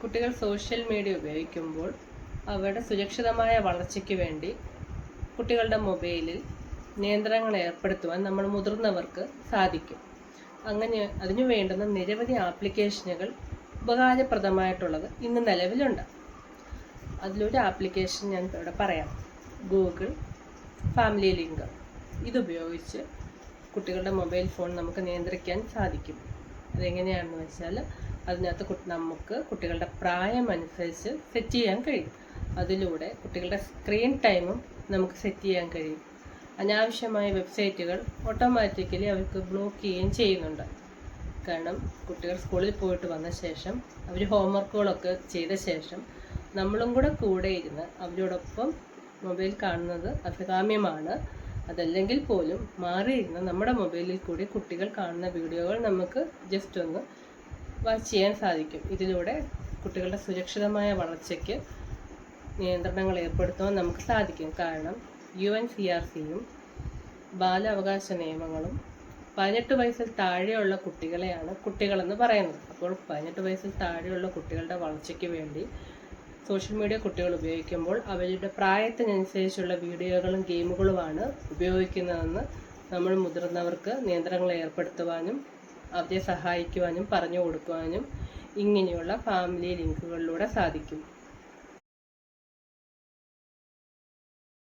കുട്ടികൾ social media ഉപയോഗിക്കുമ്പോൾ അവരുടെ സുരക്ഷിതമായ വളർച്ചയ്ക്ക് വേണ്ടി കുട്ടികളുടെ മൊബൈലിൽ നിയന്ത്രണങ്ങൾ ഏർപ്പെടുത്തുവാൻ നമ്മൾ മുതിർന്നവർക്ക് സാധിക്കും. അങ്ങനെ അതിനു വേണ്ടുന്ന നിരവധി ആപ്ലിക്കേഷനുകൾ ഉപകാരപ്രദമായിട്ടുള്ളത് ഇന്ന് നിലവിലുണ്ട്. അതിലൊരു ആപ്ലിക്കേഷൻ ഞാൻ ഇവിടെ പറയാം. Google family link. ഇതുപയോഗിച്ച് കുട്ടികളുടെ മൊബൈൽ ഫോൺ നമുക്ക് നിയന്ത്രിക്കാൻ സാധിക്കും. അതെങ്ങനെയാണെന്ന് വെച്ചാൽ അതിനകത്ത് നമുക്ക് കുട്ടികളുടെ പ്രായമനുസരിച്ച് സെറ്റ് ചെയ്യാൻ കഴിയും. അതിലൂടെ കുട്ടികളുടെ സ്ക്രീൻ ടൈമും നമുക്ക് സെറ്റ് ചെയ്യാൻ കഴിയും. അനാവശ്യമായ വെബ്സൈറ്റുകൾ ഓട്ടോമാറ്റിക്കലി അവർക്ക് ബ്ലോക്ക് ചെയ്യുകയും ചെയ്യുന്നുണ്ട്. കാരണം കുട്ടികൾ സ്കൂളിൽ പോയിട്ട് വന്ന ശേഷം അവർ ഹോംവർക്കുകളൊക്കെ ചെയ്ത ശേഷം നമ്മളും കൂടെ ഇരുന്ന് അവരോടൊപ്പം മൊബൈൽ കാണുന്നത് അഭികാമ്യമാണ്. അതല്ലെങ്കിൽ പോലും മാറിയിരുന്ന് നമ്മുടെ മൊബൈലിൽ കൂടി കുട്ടികൾ കാണുന്ന വീഡിയോകൾ നമുക്ക് ജസ്റ്റ് ഒന്ന് വാച്ച് ചെയ്യാൻ സാധിക്കും. ഇതിലൂടെ കുട്ടികളുടെ സുരക്ഷിതമായ വളർച്ചയ്ക്ക് നിയന്ത്രണങ്ങൾ ഏർപ്പെടുത്തുവാൻ നമുക്ക് സാധിക്കും. കാരണം UNCRCയും ബാലാവകാശ നിയമങ്ങളും 18 വയസ്സിൽ താഴെയുള്ള കുട്ടികളെയാണ് കുട്ടികളെന്ന് പറയുന്നത്. അപ്പോൾ 18 വയസ്സിൽ താഴെയുള്ള കുട്ടികളുടെ വളർച്ചയ്ക്ക് വേണ്ടി സോഷ്യൽ മീഡിയ കുട്ടികൾ ഉപയോഗിക്കുമ്പോൾ അവരുടെ പ്രായത്തിനനുസരിച്ചുള്ള വീഡിയോകളും ഗെയിമുകളുമാണ് ഉപയോഗിക്കുന്നതെന്ന് നമ്മൾ മുതിർന്നവർക്ക് നിയന്ത്രണങ്ങൾ ഏർപ്പെടുത്തുവാനും അവരെ സഹായിക്കുവാനും പറഞ്ഞു കൊടുക്കുവാനും ഇങ്ങനെയുള്ള ഫാമിലി ലിങ്കുകളിലൂടെ സാധിക്കും.